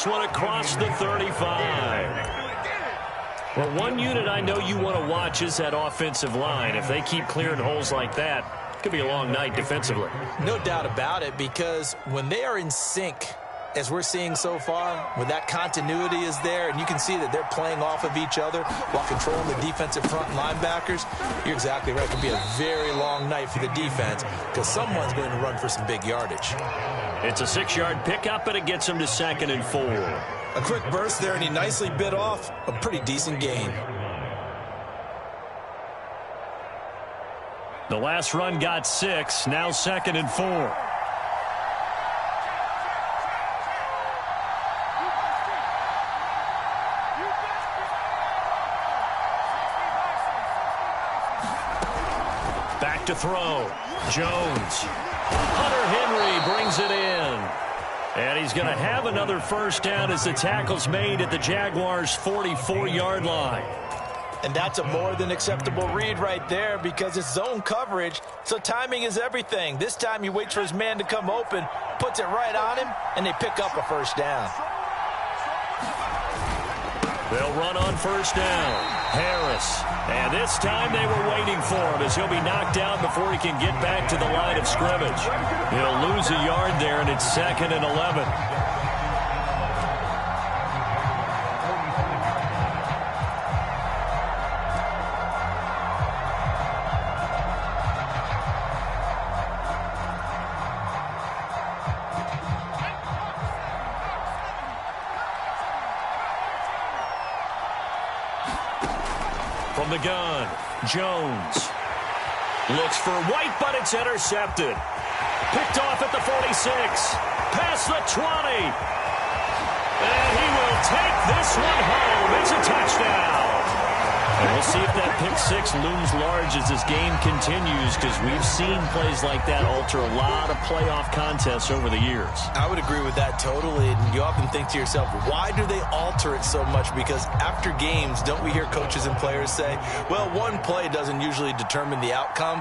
this one across the 35. Well, one unit I know you want to watch is that offensive line. If they keep clearing holes like that, it could be a long night defensively. No doubt about it, because when they are in sync, as we're seeing so far, when that continuity is there, and you can see that they're playing off of each other while controlling the defensive front linebackers, you're exactly right. It could be a very long night for the defense because someone's going to run for some big yardage. It's a 6-yard pickup, and it gets him to 2nd and 4. A quick burst there, and he nicely bit off a pretty decent gain. The last run got 6, now 2nd and 4. Back to throw. Jones. Hunter Henry brings it in. And he's going to have another first down as the tackle's made at the Jaguars' 44-yard line. And that's a more than acceptable read right there because it's zone coverage, so timing is everything. This time he waits for his man to come open, puts it right on him, and they pick up a first down. They'll run on first down. Harris. And this time they were waiting for him as he'll be knocked down before he can get back to the line of scrimmage. He'll lose a yard there, and it's 2nd and 11. From the gun, Jones looks for White, but it's intercepted. Picked off at the 46, past the 20. And he will take this one home. It's a touchdown. And we'll see if that pick 6 looms large as this game continues, because we've seen plays like that alter a lot of playoff contests over the years. I would agree with that totally. And you often think to yourself, why do they alter it so much? Because after games, don't we hear coaches and players say, well, one play doesn't usually determine the outcome.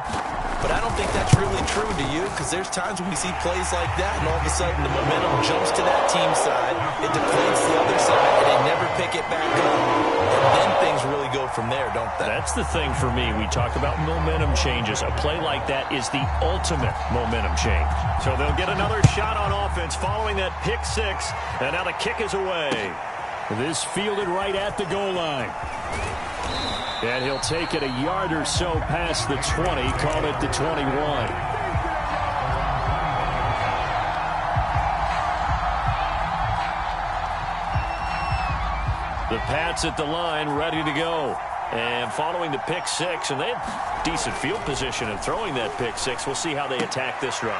But I don't think that's really true, do you? Because there's times when we see plays like that, and all of a sudden the momentum jumps to that team side, it deflates the other side, and they never pick it back up. And then things really go from there, don't they? That's the thing for me. We talk about momentum changes. A play like that is the ultimate momentum change. So they'll get another shot on offense following that pick 6, and now the kick is away. This fielded right at the goal line. And he'll take it a yard or so past the 20, call it the 21. The Pats at the line, ready to go. And following the pick 6, and they have decent field position in throwing that pick 6. We'll see how they attack this drive.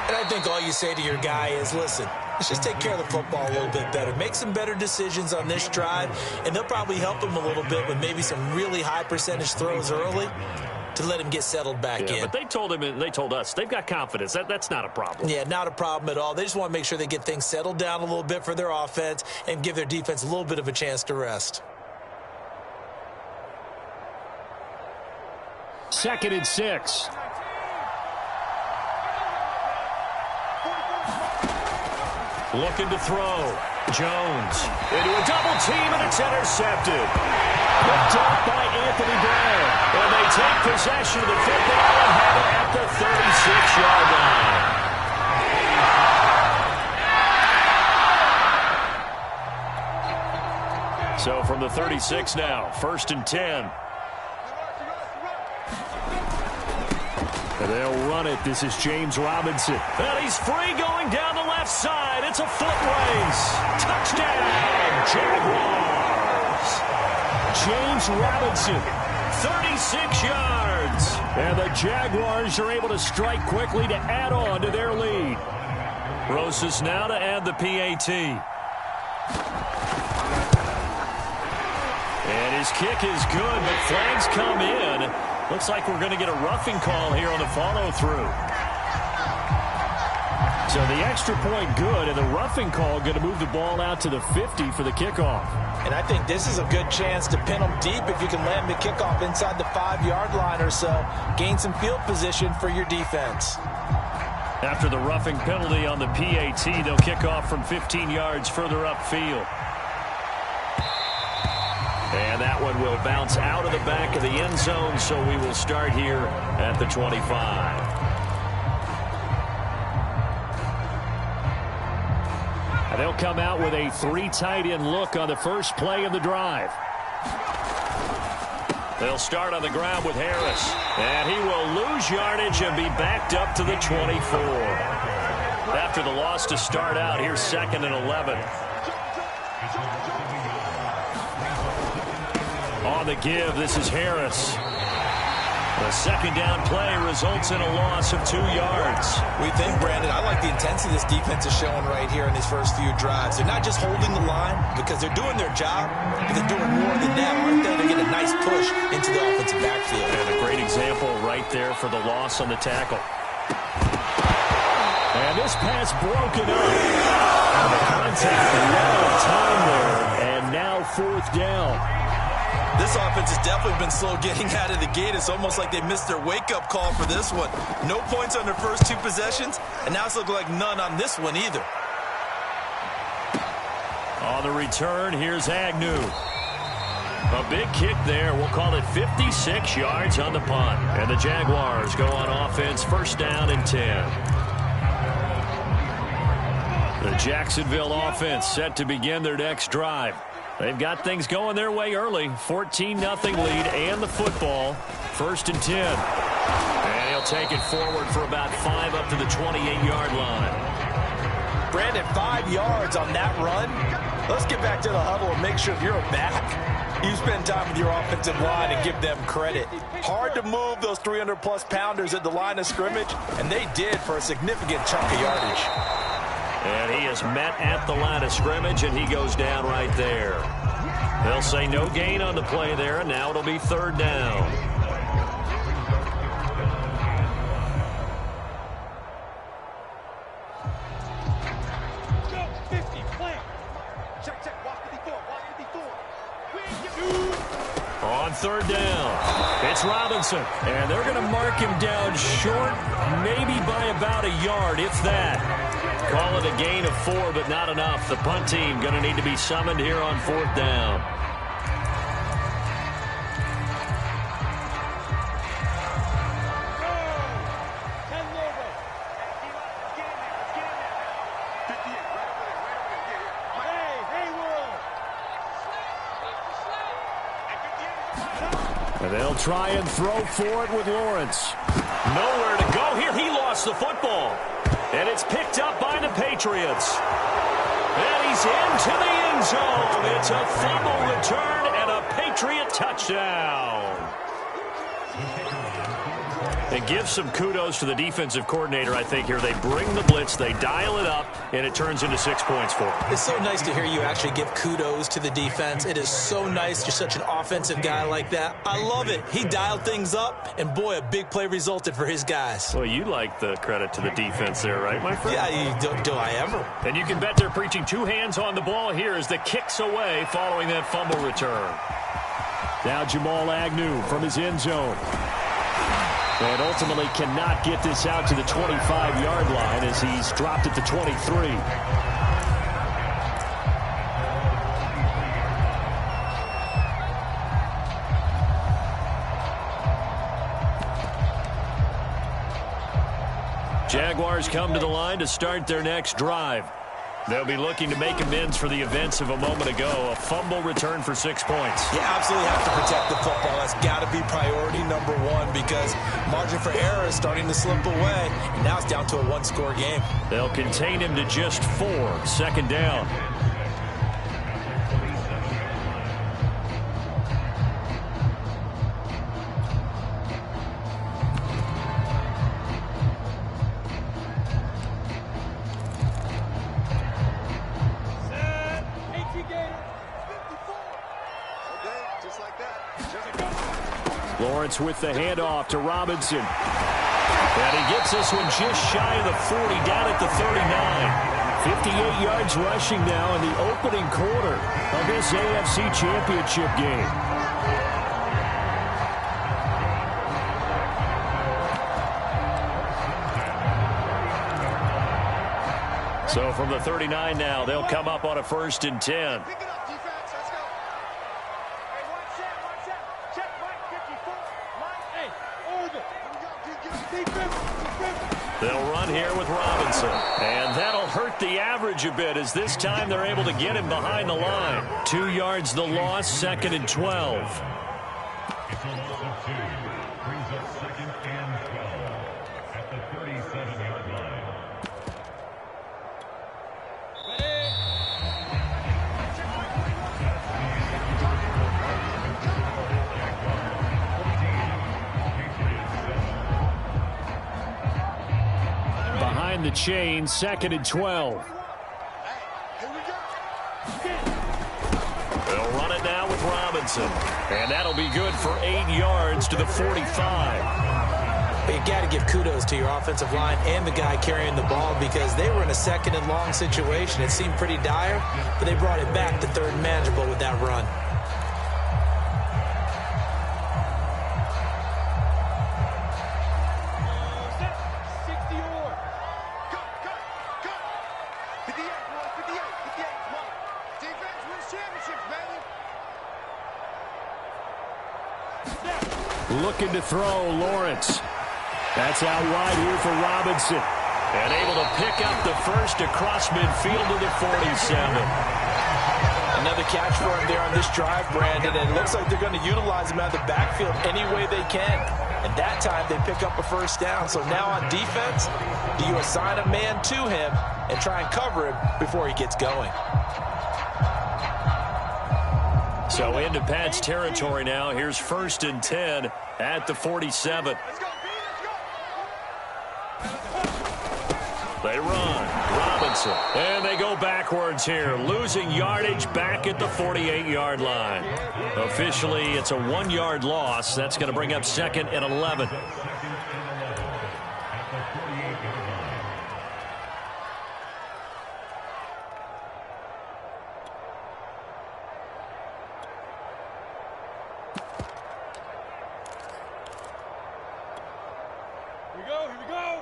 And I think all you say to your guy is, listen, let's just take care of the football a little bit better. Make some better decisions on this drive, and they'll probably help him a little bit with maybe some really high percentage throws early to let him get settled back in. But they told him, and they told us, they've got confidence. That's not a problem. Yeah, not a problem at all. They just want to make sure they get things settled down a little bit for their offense and give their defense a little bit of a chance to rest. 2nd and 6. Looking to throw. Jones into a double team, and it's intercepted. Picked up by Anthony Brown. And they take possession of the football and have it at the 36-yard line. So from the 36 now, 1st and 10. And they'll run it. This is James Robinson. And he's free going down the left side. It's a foot race. Touchdown, Jaguars. James Robinson, 36 yards. And the Jaguars are able to strike quickly to add on to their lead. Rosas now to add the PAT. And his kick is good, but flags come in. Looks like we're going to get a roughing call here on the follow-through. So the extra point good, and the roughing call going to move the ball out to the 50 for the kickoff. And I think this is a good chance to pin them deep if you can land the kickoff inside the 5-yard line or so. Gain some field position for your defense. After the roughing penalty on the PAT, they'll kick off from 15 yards further upfield. And that one will bounce out of the back of the end zone, so we will start here at the 25. And they'll come out with a 3 tight end look on the first play of the drive. They'll start on the ground with Harris. And he will lose yardage and be backed up to the 24. After the loss to start out, here's 2nd and 11. On the give, this is Harris. The second down play results in a loss of 2 yards. We think, Brandon, I like the intensity this defense is showing right here in these first few drives. They're not just holding the line because they're doing their job, but they're doing more than that, aren't they? They're getting a nice push into the offensive backfield. And a great example right there for the loss on the tackle. And this pass broken up. And the contact, a lot of time there, and now 4th down. This offense has definitely been slow getting out of the gate. It's almost like they missed their wake-up call for this one. No points on their first 2 possessions, and now it's looking like none on this one either. On the return, here's Agnew. A big kick there. We'll call it 56 yards on the punt. And the Jaguars go on offense, 1st down and 10. The Jacksonville offense set to begin their next drive. They've got things going their way early. 14-0 lead and the football. 1st and 10. And he'll take it forward for about 5 up to the 28-yard line. Brandon, 5 yards on that run. Let's get back to the huddle and make sure if you're back, you spend time with your offensive line and give them credit. Hard to move those 300-plus pounders at the line of scrimmage, and they did for a significant chunk of yardage. And he is met at the line of scrimmage, and he goes down right there. They'll say no gain on the play there, and now it'll be 3rd down. On 3rd down, it's Robinson, and they're going to mark him down short, maybe by about a yard, if that. Call it a gain of 4, but not enough. The punt team going to need to be summoned here on 4th down. And they'll try and throw for it with Lawrence. Nowhere to go here. He lost the football. And it's picked up by the Patriots. And he's into the end zone. It's a fumble return and a Patriot touchdown. And give some kudos to the defensive coordinator, I think, here. They bring the blitz, they dial it up, and it turns into 6 points for them. It's so nice to hear you actually give kudos to the defense. It is so nice. You're such an offensive guy like that. I love it. He dialed things up, and boy, a big play resulted for his guys. Well, you like the credit to the defense there, right, my friend? Yeah, do I ever. And you can bet they're preaching 2 hands on the ball here as the kick's away following that fumble return. Now Jamal Agnew from his end zone. And ultimately cannot get this out to the 25-yard line as he's dropped at the 23. Jaguars come to the line to start their next drive. They'll be looking to make amends for the events of a moment ago. A fumble return for 6 points. You absolutely have to protect the football. That's got to be priority number 1 because margin for error is starting to slip away. And now it's down to a 1-score game. They'll contain him to just 4. 2nd down. Lawrence with the handoff to Robinson. And he gets this one just shy of the 40, down at the 39. 58 yards rushing now in the opening quarter of this AFC Championship game. So from the 39 now, they'll come up on a 1st and 10. Pick it up, defense. Let's go. Hey, watch that. Check, Mike, 54. Mike, hey, over. Here we go. Defense. They'll run here with Robinson. And that'll hurt the average a bit, as this time they're able to get him behind the line. 2 yards the loss, 2nd and 12. It's a loss of 2. Brings up 2nd and 12 at the 37-yard line. Behind the chain, 2nd and 12. They'll run it now with Robinson. And that'll be good for 8 yards to the 45. You got to give kudos to your offensive line and the guy carrying the ball, because they were in a 2nd and long situation. It seemed pretty dire, but they brought it back to 3rd and manageable with that run. Looking to throw, Lawrence. That's out wide here for Robinson. And able to pick up the first across midfield to the 47. Another catch for him there on this drive, Brandon, and it looks like they're going to utilize him out of the backfield any way they can. And that time they pick up a 1st down. So now on defense, do you assign a man to him and try and cover him before he gets going? So into Pat's territory now. Here's 1st and 10 at the 47. They run. Robinson. And they go backwards here. Losing yardage back at the 48-yard line. Officially, it's a 1-yard loss. That's going to bring up 2nd and 11. Here we go.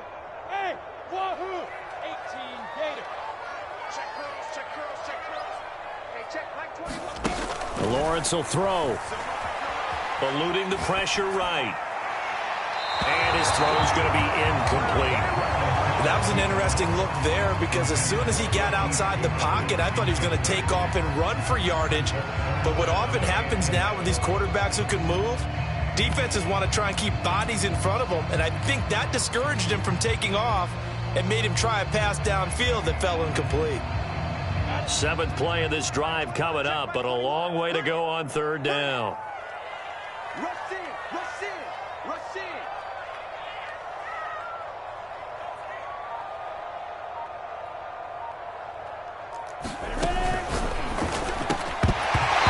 Hey, wahoo! 18 Gator. Check curls. Hey, check Mike 21. Lawrence will throw. Eluding the pressure right. And his throw is going to be incomplete. That was an interesting look there, because as soon as he got outside the pocket, I thought he was going to take off and run for yardage. But what often happens now with these quarterbacks who can move, defenses want to try and keep bodies in front of them, and I think that discouraged him from taking off and made him try a pass downfield that fell incomplete. 7th play of this drive coming up, but a long way to go on 3rd down. Rush in.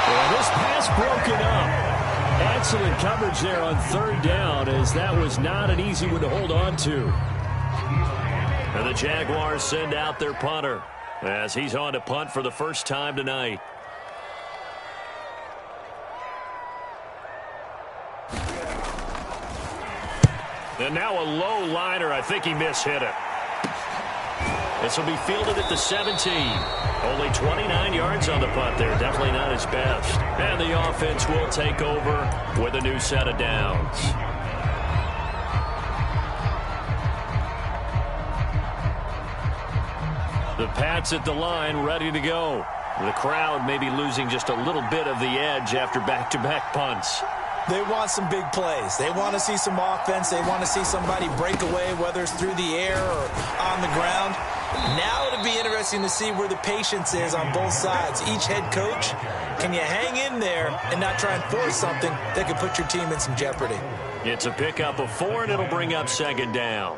Well, this pass broken up. Excellent coverage there on 3rd down, as that was not an easy one to hold on to. And the Jaguars send out their punter, as he's on to punt for the first time tonight. And now a low liner. I think he mishit it. This will be fielded at the 17. Only 29 yards on the punt there. Definitely not his best. And the offense will take over with a new set of downs. The Pats at the line, ready to go. The crowd may be losing just a little bit of the edge after back-to-back punts. They want some big plays. They want to see some offense. They want to see somebody break away, whether it's through the air or on the ground. Now it'll be interesting to see where the patience is on both sides. Each head coach, can you hang in there and not try and force something that could put your team in some jeopardy? It's a pickup of 4, and it'll bring up 2nd down.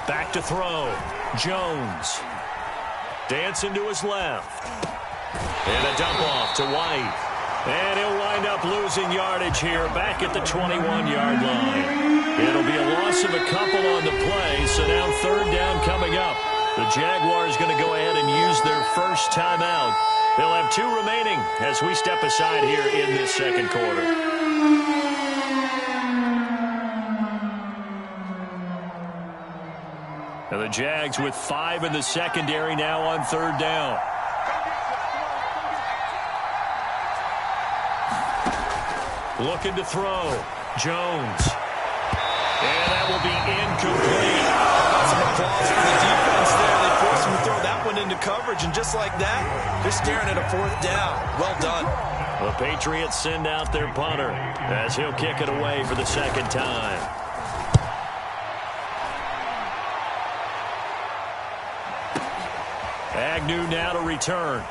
Back to throw. Jones. Dancing to his left. And a dump off to White. And he'll wind up losing yardage here back at the 21-yard line. It'll be a loss of a couple on the play, so now third down coming up. The Jaguars going to go ahead and use their first timeout. They'll have 2 remaining as we step aside here in this second quarter. And the Jags with 5 in the secondary now on third down. Looking to throw. Jones. And that will be incomplete. Some applause for the defense there. They forced him to throw that one into coverage, and just like that, they're staring at a 4th down. Well done. The Patriots send out their punter as he'll kick it away for the second time. Agnew now to return.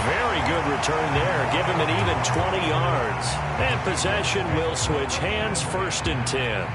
Very good return there. Give him an even 20 yards. And possession will switch hands, 1st and 10.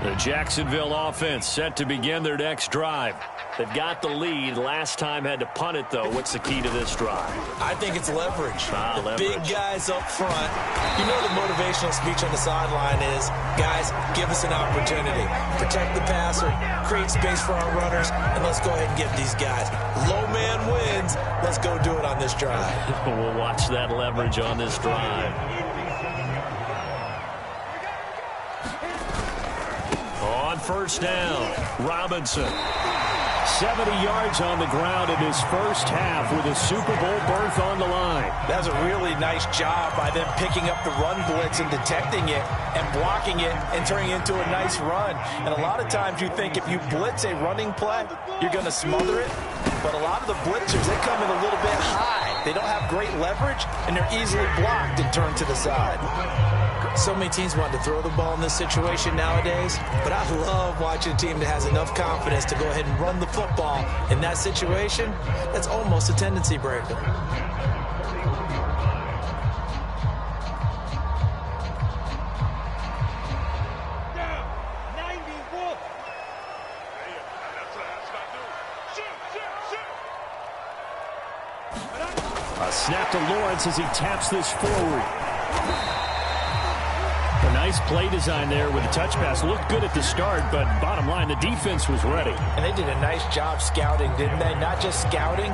The Jacksonville offense set to begin their next drive. They've got the lead. Last time had to punt it, though. What's the key to this drive? I think it's leverage. Leverage. Big guys up front. You know the motivational speech on the sideline is, guys, give us an opportunity. Protect the passer, create space for our runners, and let's go ahead and get these guys. Low man wins. Let's go do it on this drive. We'll watch that leverage on this drive. On first down, Robinson. 70 yards on the ground in his first half with a Super Bowl berth on the line. That was a really nice job by them picking up the run blitz and detecting it and blocking it and turning it into a nice run. And a lot of times you think if you blitz a running play, you're going to smother it. But a lot of the blitzers, they come in a little bit high. They don't have great leverage, and they're easily blocked and turned to the side. So many teams want to throw the ball in this situation nowadays, but I love watching a team that has enough confidence to go ahead and run the football in that situation. That's almost a tendency breaker. A snap to Lawrence as he taps this forward. A nice play design there with a touch pass. Looked good at the start, but bottom line, the defense was ready. And they did a nice job scouting, didn't they? Not just scouting,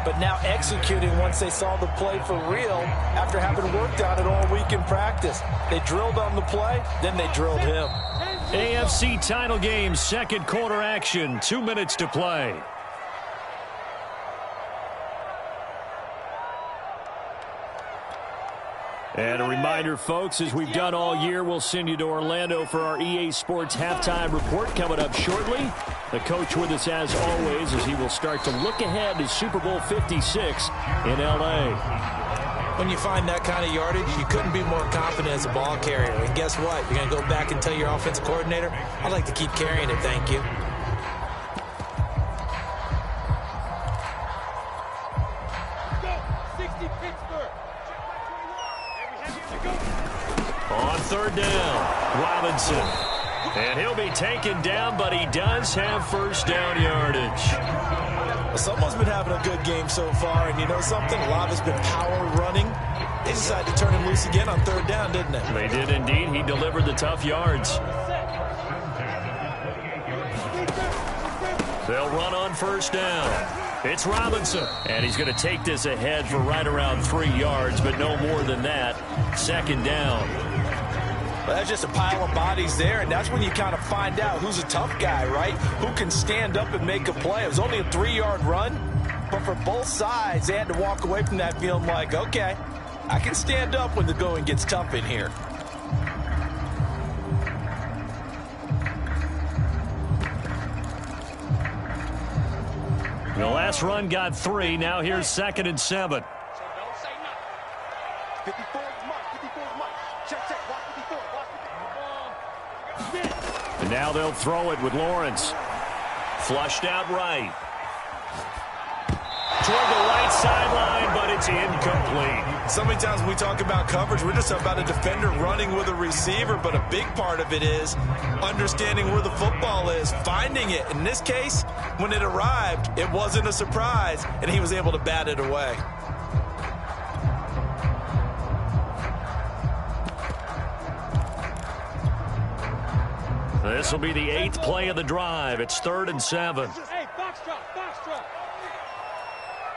but now executing once they saw the play for real after having worked on it all week in practice. They drilled on the play, then they drilled him. AFC title game, second quarter action, 2 minutes to play. And a reminder, folks, as we've done all year, we'll send you to Orlando for our EA Sports halftime report coming up shortly. The coach with us as always as he will start to look ahead to Super Bowl 56 in L.A. When you find that kind of yardage, you couldn't be more confident as a ball carrier. And guess what? You're going to go back and tell your offensive coordinator, I'd like to keep carrying it, thank you. On third down, Robinson. And he'll be taken down, but he does have first down yardage. Well, someone's been having a good game so far, and you know something? A lot of it's been power running. They decided to turn him loose again on third down, didn't they? They did indeed. He delivered the tough yards. They'll run on first down. It's Robinson. And he's going to take this ahead for right around 3 yards, but no more than that. Second down. Well, that's just a pile of bodies there, and that's when you kind of find out who's a tough guy, right? Who can stand up and make a play. It was only a 3-yard run, but for both sides, they had to walk away from that feeling like, okay, I can stand up when the going gets tough in here. The last run got 3. Now here's 2nd and 7. So don't say nothing. 54 is Mike. 54 is Mike. Check, check. Watch 54. Watch 54. And now they'll throw it with Lawrence. Flushed out right. Toward the right sideline, but it's incomplete. So many times when we talk about coverage, we're just talking about a defender running with a receiver, but a big part of it is understanding where the football is, finding it. In this case, when it arrived, it wasn't a surprise, and he was able to bat it away. This will be the 8th play of the drive. It's 3rd and 7. Hey, box drop, box drop.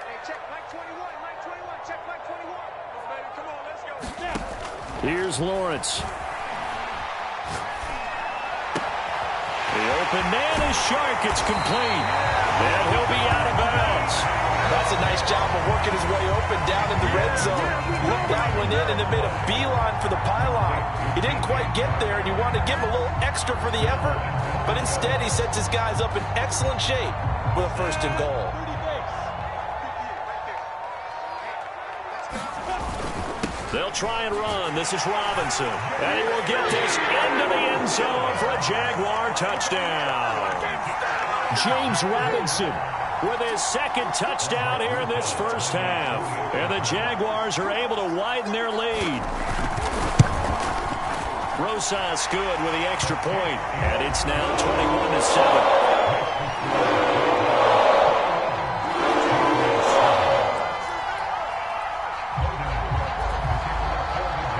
Hey, check Mike 21, check Mike 21. Come on, baby, come on, let's go. Now. Here's Lawrence. The open man is Shark. It's complete. And he'll be out of bounds. That's a nice job of working his way open down in the red zone. Looked that one in and then made a beeline for the pylon. He didn't quite get there, and you want to give him a little extra for the effort, but instead he sets his guys up in excellent shape with a 1st and goal. They'll try and run. This is Robinson. And he will get this into the end zone for a Jaguar touchdown. James Robinson with his 2nd touchdown here in this first half. And the Jaguars are able to widen their lead. Rosas good with the extra point. And it's now 21-7.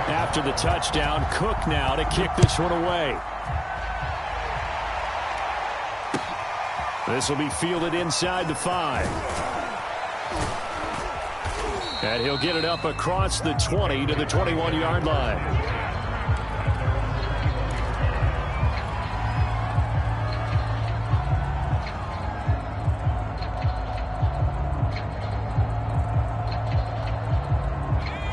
After the touchdown, Cook now to kick this one away. This will be fielded inside the 5. And he'll get it up across the 20 to the 21-yard line.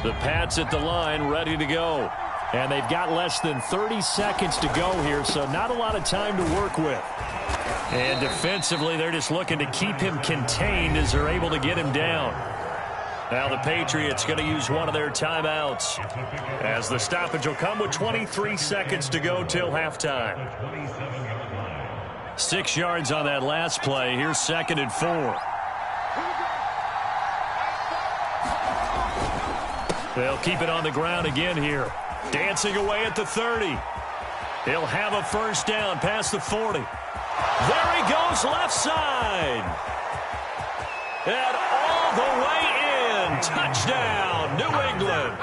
The Pats at the line ready to go. And they've got less than 30 seconds to go here, so not a lot of time to work with. And defensively, they're just looking to keep him contained as they're able to get him down. Now the Patriots going to use one of their timeouts as the stoppage will come with 23 seconds to go till halftime. 6 yards on that last play. Here's 2nd and 4. They'll keep it on the ground again here. Dancing away at the 30. He'll have a 1st down past the 40. There he goes, left side. And all the way in. Touchdown, New England.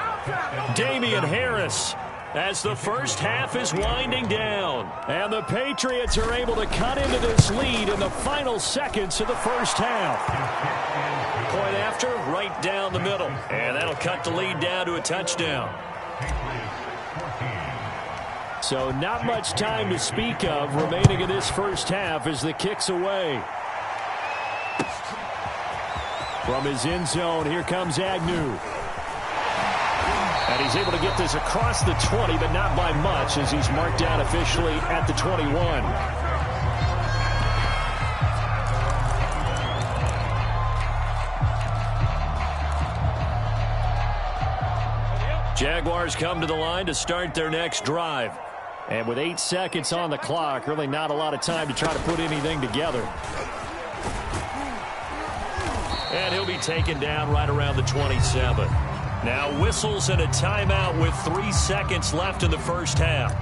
Damian Harris as the first half is winding down. And the Patriots are able to cut into this lead in the final seconds of the first half. Point after, right down the middle. And that'll cut the lead down to a touchdown. So not much time to speak of remaining in this first half as the kick's away. From his end zone, here comes Agnew. And he's able to get this across the 20, but not by much as he's marked down officially at the 21. Jaguars come to the line to start their next drive. And with 8 seconds on the clock, really not a lot of time to try to put anything together. And he'll be taken down right around the 27. Now whistles and a timeout with 3 seconds left in the first half.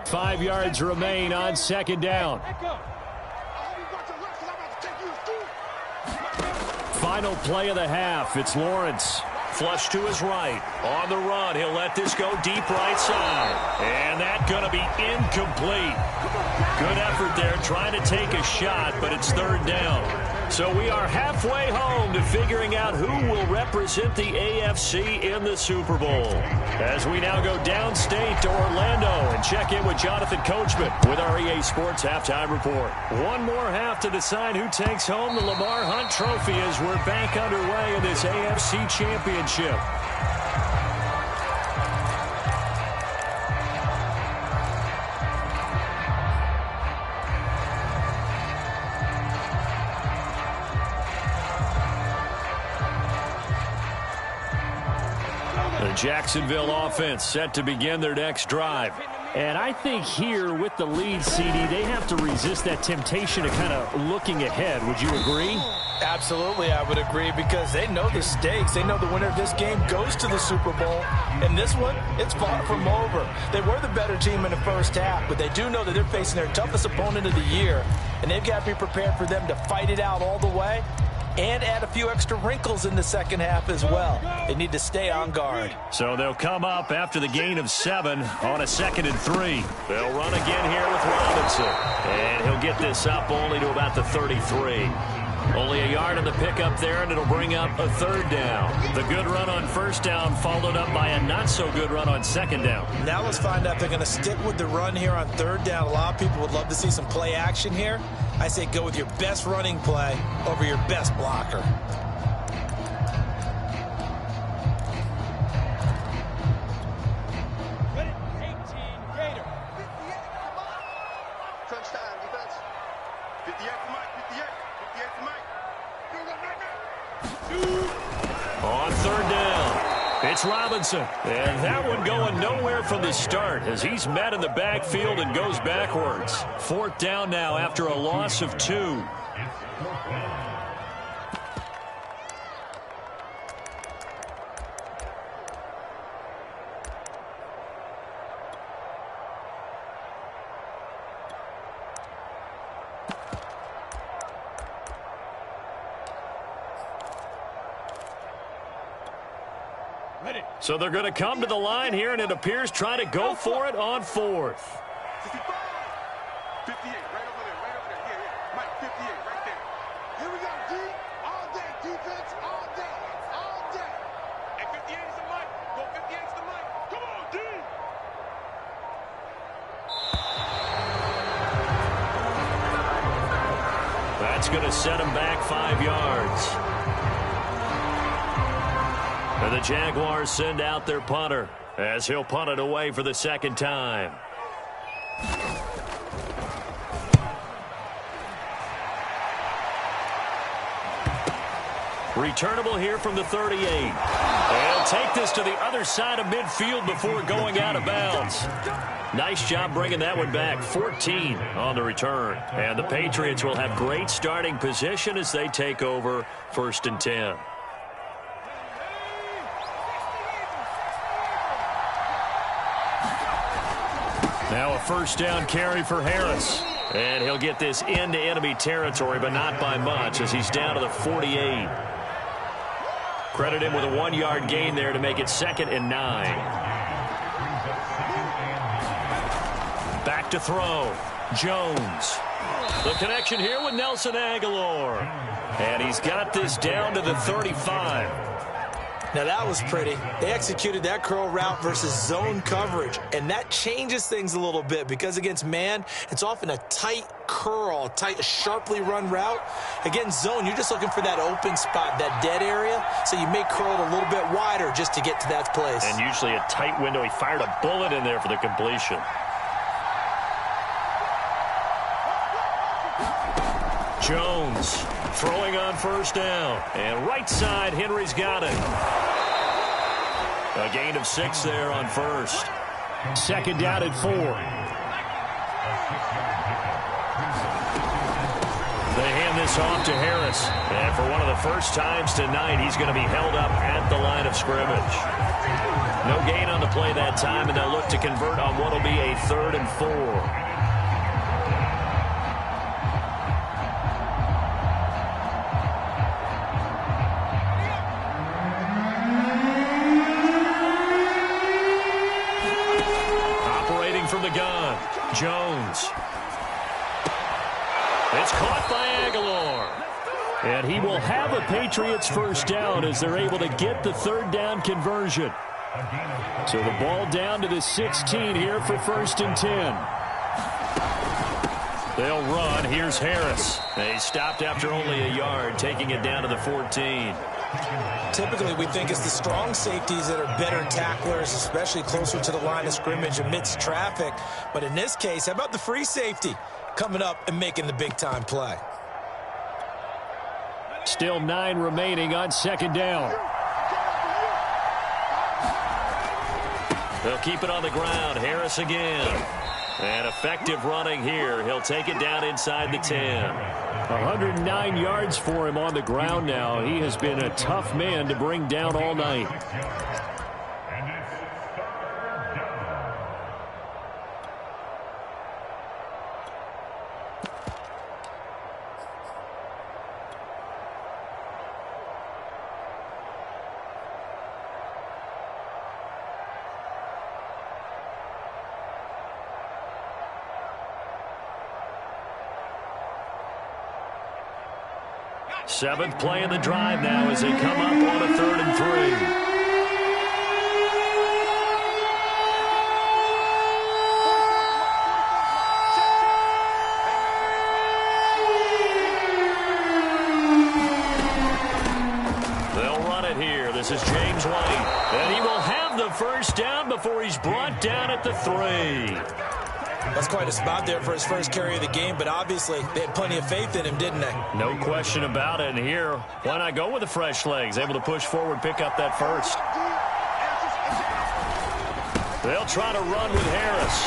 Five yards remain on 2nd down. Final play of the half. It's Lawrence. Flush to his right. On the run. He'll let this go deep right side. And that's going to be incomplete. Good effort there trying to take a shot, but it's 3rd down. So we are halfway home to figuring out who will represent the AFC in the Super Bowl. As we now go downstate to Orlando and check in with Jonathan Coachman with our EA Sports Halftime Report. One more half to decide who takes home the Lamar Hunt Trophy as we're back underway in this AFC Championship. Jacksonville offense set to begin their next drive. And I think here with the lead, CD, they have to resist that temptation of kind of looking ahead. Would you agree? Absolutely, I would agree, because they know the stakes. They know the winner of this game goes to the Super Bowl. And this one, it's far from over. They were the better team in the first half, but they do know that they're facing their toughest opponent of the year. And they've got to be prepared for them to fight it out all the way and add a few extra wrinkles in the second half as well. They need to stay on guard. So they'll come up after the gain of 7 on a 2nd and 3. They'll run again here with Robinson. And he'll get this up only to about the 33. Only a yard on the pickup there, and it'll bring up a 3rd down. The good run on 1st down followed up by a not-so-good run on 2nd down. Now let's find out if they're going to stick with the run here on 3rd down. A lot of people would love to see some play action here. I say go with your best running play over your best blocker. Touchdown, defense. 58 for Mike, 58. 58 for Mike. On 3rd down, it's Robinson. And that one going nowhere from the start as he's met in the backfield and goes backwards. 4th down now after a loss of 2. So they're going to come to the line here, and it appears trying to go for it on 4th. 58, right over there, right over there. Yeah. Mike, 58, right there. Here we go, D. All day, defense, all day, all day. And 58 is the Mike. Go 58 is the Mike. Come on, D. That's going to set him back 5 yards. And the Jaguars send out their punter as he'll punt it away for the 2nd time. Returnable here from the 38. They'll take this to the other side of midfield before going out of bounds. Nice job bringing that one back. 14 on the return. And the Patriots will have great starting position as they take over 1st and 10. Now a 1st down carry for Harris. And he'll get this into enemy territory, but not by much as he's down to the 48. Credit him with a 1-yard gain there to make it 2nd and 9. Back to throw. Jones. The connection here with Nelson Agholor. And he's got this down to the 35. Now that was pretty. They executed that curl route versus zone coverage, and that changes things a little bit because against man, it's often a tight curl, tight, sharply run route. Against zone, you're just looking for that open spot, that dead area, so you may curl it a little bit wider just to get to that place. And usually a tight window. He fired a bullet in there for the completion. Jones throwing on 1st down. And right side, Henry's got it. A gain of 6 there on 1st. 2nd down at 4. They hand this off to Harris. And for one of the first times tonight, he's going to be held up at the line of scrimmage. No gain on the play that time, and they'll look to convert on what will be a 3rd and 4. Jones. It's caught by Agholor. And he will have a Patriots 1st down as they're able to get the 3rd down conversion. So the ball down to the 16 here for 1st and 10. They'll run. Here's Harris. They stopped after only a yard, taking it down to the 14. Typically, we think it's the strong safeties that are better tacklers, especially closer to the line of scrimmage amidst traffic. But in this case, how about the free safety coming up and making the big-time play? Still 9 remaining on 2nd down. They'll keep it on the ground. Harris again. And effective running here. He'll take it down inside the 10. 109 yards for him on the ground now. He has been a tough man to bring down all night. Seventh play in the drive now as they come up on a 3rd and 3. They'll run it here. This is James White. And he will have the first down before he's brought down at the 3. That's quite a spot there for his first carry of the game, but obviously they had plenty of faith in him, didn't they? No question about it. And here, why not go with the fresh legs? Able to push forward, pick up that first. They'll try to run with Harris.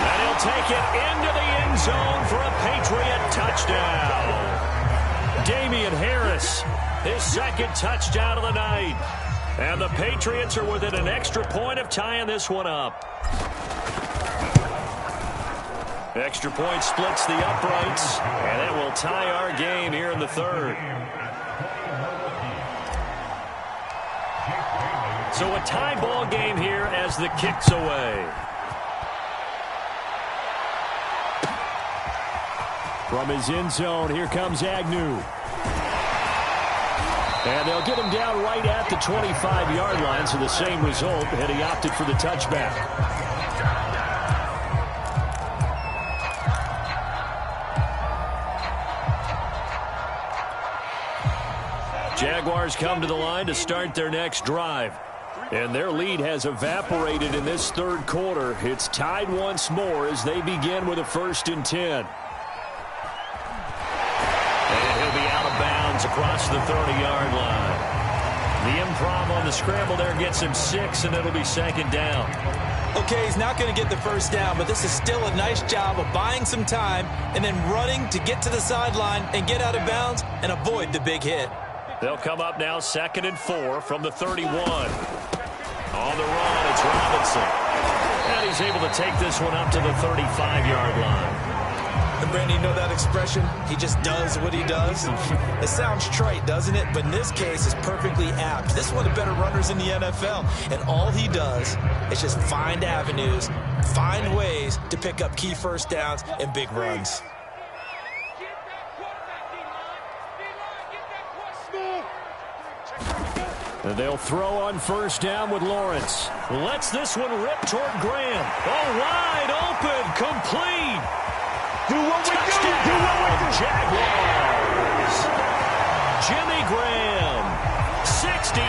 And he'll take it into the end zone for a Patriot touchdown. Damian Harris, his second touchdown of the night. And the Patriots are within an extra point of tying this one up. Extra point splits the uprights, and it will tie our game here in the 3rd. So a tie ball game here as the kick's away. From his end zone, here comes Agnew. And they'll get him down right at the 25-yard line, so the same result, and he opted for the touchback. Jaguars come to the line to start their next drive. And their lead has evaporated in this 3rd quarter. It's tied once more as they begin with a 1st and 10. And he'll be out of bounds across the 30-yard line. The improv on the scramble there gets him 6, and it'll be 2nd down. Okay, he's not going to get the first down, but this is still a nice job of buying some time and then running to get to the sideline and get out of bounds and avoid the big hit. They'll come up now 2nd and 4 from the 31. On the run, it's Robinson. And he's able to take this one up to the 35-yard line. And Brandon, you know that expression? He just does what he does. It sounds trite, doesn't it? But in this case, it's perfectly apt. This is one of the better runners in the NFL. And all he does is just find avenues, find ways to pick up key first downs and big runs. And they'll throw on 1st down with Lawrence. Lets this one rip toward Graham. Oh, wide open, complete. Do what we do. Do what we do. Jaguars. Jimmy Graham, 65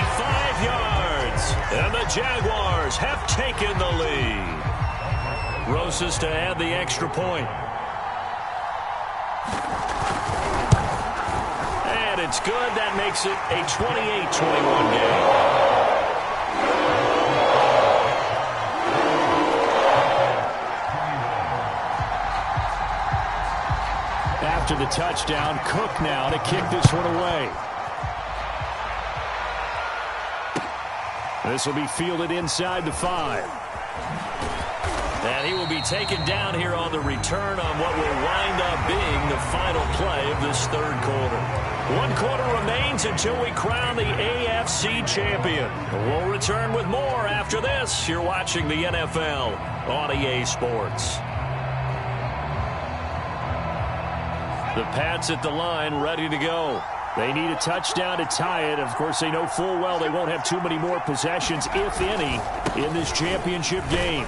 yards. And the Jaguars have taken the lead. Rosas to add the extra point. And it's good. That makes it a 28-21 game. After the touchdown, Cook now to kick this one away. This will be fielded inside the 5. And he will be taken down here on the return on what will wind up being the final play of this 3rd quarter. 1 quarter remains until we crown the AFC champion. We'll return with more after this. You're watching the NFL on EA Sports. The Pats at the line, ready to go. They need a touchdown to tie it. Of course, they know full well they won't have too many more possessions, if any, in this championship game.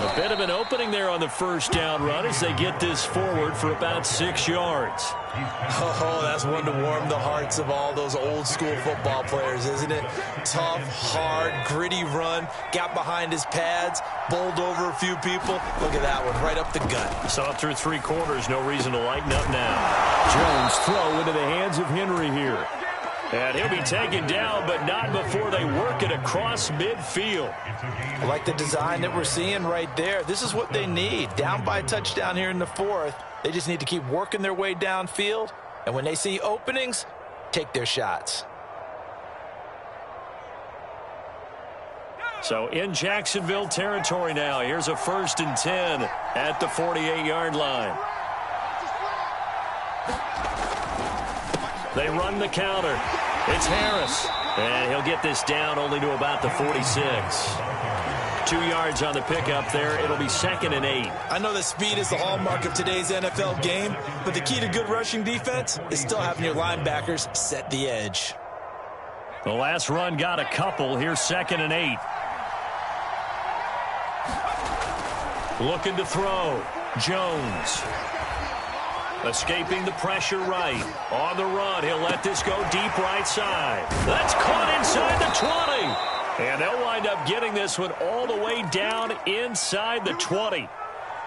A bit of an opening there on the 1st down run as they get this forward for about 6 yards. Oh, that's one to warm the hearts of all those old school football players, isn't it? Tough, hard, gritty run, got behind his pads, bowled over a few people. Look at that one, right up the gut. Saw it through 3 quarters, no reason to lighten up now. Jones throw into the hands of Henry here. And he'll be taken down, but not before they work it across midfield. I like the design that we're seeing right there. This is what they need. Down by a touchdown here in the fourth. They just need to keep working their way downfield. And when they see openings, take their shots. So in Jacksonville territory now. Here's a 1st and 10 at the 48-yard line. They run the counter. It's Harris. And he'll get this down only to about the 46. 2 yards on the pickup there. It'll be 2nd and 8. I know that speed is the hallmark of today's NFL game, but the key to good rushing defense is still having your linebackers set the edge. The last run got a couple. Here's 2nd and 8. Looking to throw. Jones. Escaping the pressure right. On the run, he'll let this go deep right side. That's caught inside the 20. And they'll wind up getting this one all the way down inside the 20.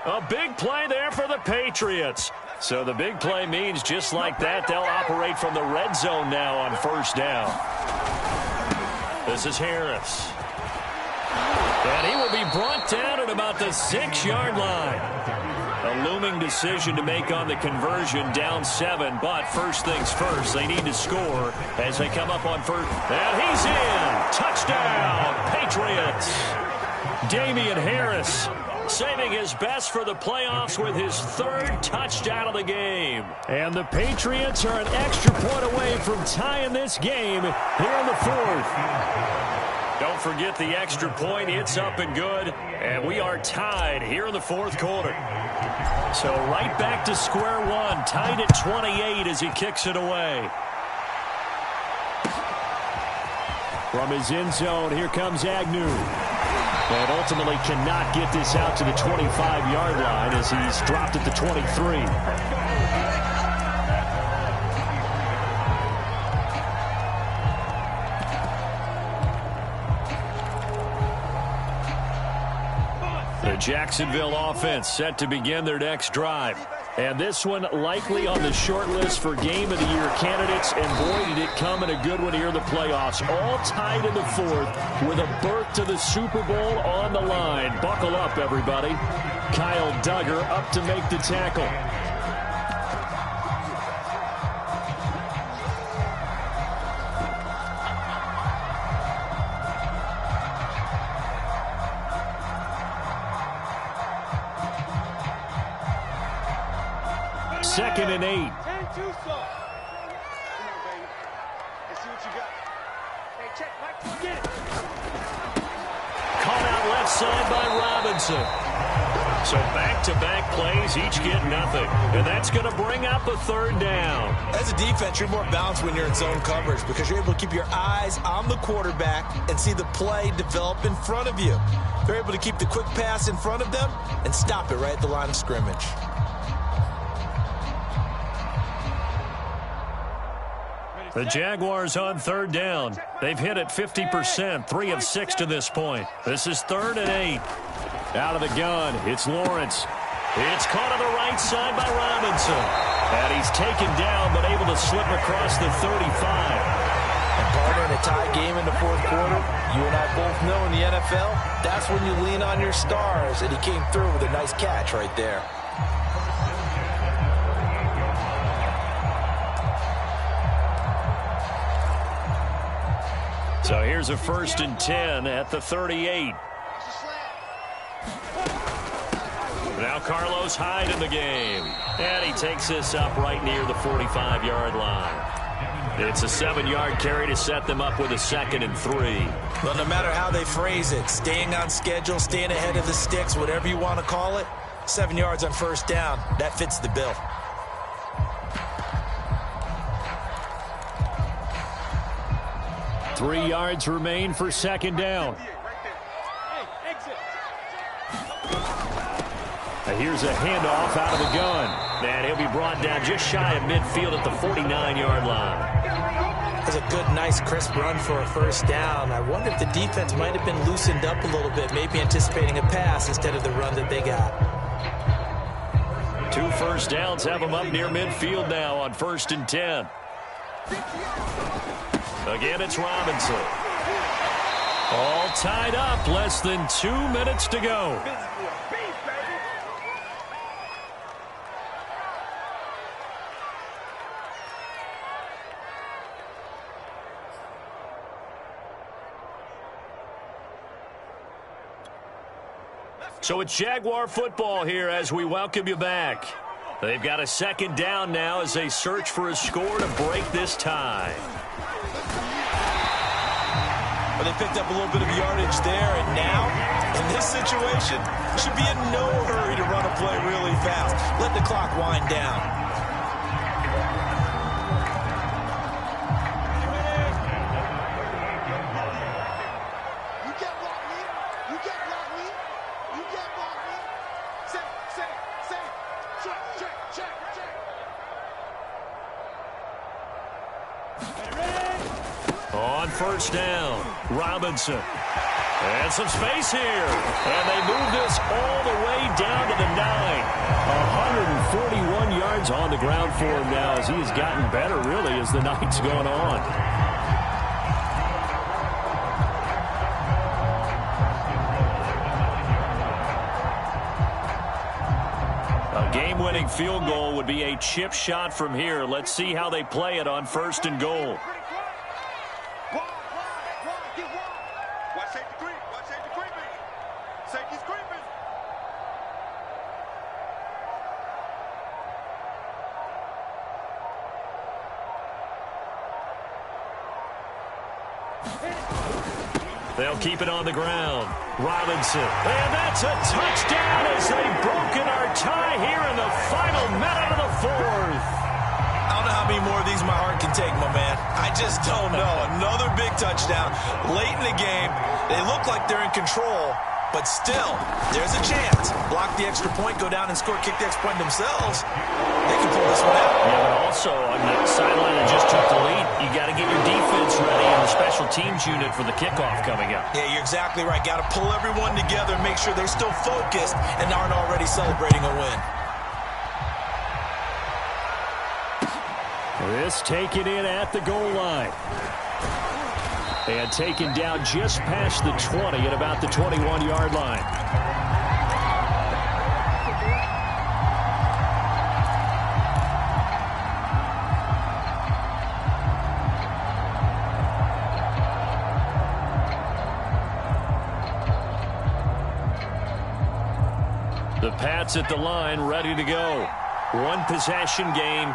A big play there for the Patriots. So the big play means just like that, they'll operate from the red zone now on 1st down. This is Harris. And he will be brought down at about the 6-yard line. A looming decision to make on the conversion, down 7. But first things first, they need to score as they come up on 1st. And he's in. Touchdown, Patriots. Damian Harris saving his best for the playoffs with his 3rd touchdown of the game. And the Patriots are an extra point away from tying this game here in the 4th. Don't forget the extra point. It's up and good. And we are tied here in the 4th quarter. So right back to square one. Tied at 28 as he kicks it away. From his end zone, here comes Agnew. And ultimately cannot get this out to the 25-yard line as he's dropped at the 23. The Jacksonville offense set to begin their next drive. And this one likely on the short list for Game of the Year candidates. And boy, did it come in a good one here in the playoffs. All tied in the 4th with a berth to the Super Bowl on the line. Buckle up, everybody. Kyle Duggar up to make the tackle. Second and 8. 10-2 soft. Come on, baby. Let's see what you got. Hey, check, Mike. Get it. Caught out left side by Robinson. So back-to-back plays, each get nothing. And that's going to bring up a 3rd down. As a defense, you're more balanced when you're in zone coverage because you're able to keep your eyes on the quarterback and see the play develop in front of you. They're able to keep the quick pass in front of them and stop it right at the line of scrimmage. The Jaguars on 3rd down. They've hit it 50%, 3 of 6 to this point. This is 3rd and 8. Out of the gun, it's Lawrence. It's caught on the right side by Robinson. And he's taken down, but able to slip across the 35. And partner, in a tie game in the 4th quarter, you and I both know in the NFL, that's when you lean on your stars. And he came through with a nice catch right there. So here's a 1st and 10 at the 38. Now Carlos Hyde in the game. And he takes this up right near the 45-yard line. It's a 7-yard carry to set them up with a 2nd and 3. Well, no matter how they phrase it, staying on schedule, staying ahead of the sticks, whatever you want to call it, 7 yards on 1st down, that fits the bill. Three yards remain for 2nd down. Here's a handoff out of the gun. And he'll be brought down just shy of midfield at the 49-yard line. That's a good, nice, crisp run for a 1st down. I wonder if the defense might have been loosened up a little bit, maybe anticipating a pass instead of the run that they got. 2 1st downs have them up near midfield now on 1st and 10. Again, it's Robinson. All tied up. Less than 2 minutes to go. So it's Jaguar football here as we welcome you back. They've got a second down now as they search for a score to break this tie. Well, they picked up a little bit of yardage there, and now, in this situation, should be in no hurry to run a play really fast. Let the clock wind down. On first down, Robinson. And some space here. And they move this all the way down to the 9. 141 yards on the ground for him now as he has gotten better, really, as the night's gone on. A game-winning field goal would be a chip shot from here. Let's see how they play it on first and goal. They'll keep it on the ground. Robinson. And that's a touchdown as they've broken our tie here in the final minute of the fourth. I don't know how many more of these my heart can take, my man. I just don't know. Another big touchdown late in the game. They look like they're in control, but still, there's a chance. Block the extra point, go down and score, kick the extra point themselves. They can pull this one out. Yeah, but also on the sideline that just took the lead, you got to get your defense ready and the special teams unit for the kickoff coming up. Yeah, you're exactly right. Got to pull everyone together and make sure they're still focused and aren't already celebrating a win. This taken in at the goal line. And taken down just past the 20 at about the 21-yard line. The Pats at the line, ready to go. One possession game.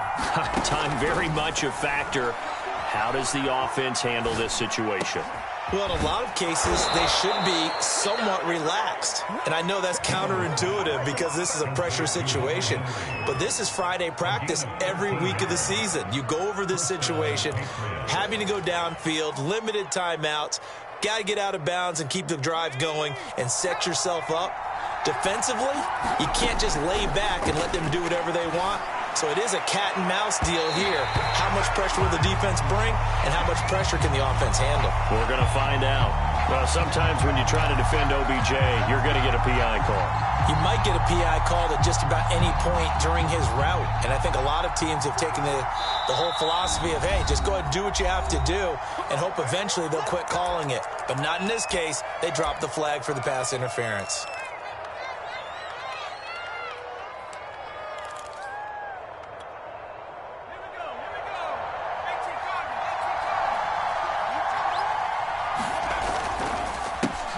Time very much a factor. How does the offense handle this situation? Well, in a lot of cases, they should be somewhat relaxed. And I know that's counterintuitive because this is a pressure situation. But this is Friday practice every week of the season. You go over this situation, having to go downfield, limited timeouts, got to get out of bounds and keep the drive going and set yourself up. Defensively, you can't just lay back and let them do whatever they want. So it is a cat and mouse deal here. How much pressure will the defense bring, and how much pressure can the offense handle? We're going to find out. Well, sometimes when you try to defend OBJ, you're going to get a PI call. You might get a PI call at just about any point during his route. And I think a lot of teams have taken the whole philosophy of, hey, just go ahead and do what you have to do and hope eventually they'll quit calling it. But not in this case. They dropped the flag for the pass interference.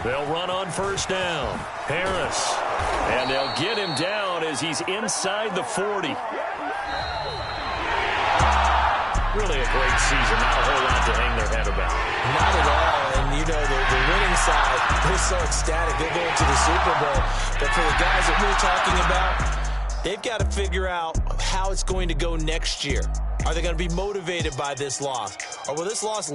They'll run on first down. Harris. And they'll get him down as he's inside the 40. Really a great season. Not a whole lot to hang their head about. Not at all. And, you know, the winning side, they're so ecstatic. They're going to the Super Bowl. But for the guys that we're talking about, they've got to figure out how it's going to go next year. Are they going to be motivated by this loss? Or will this loss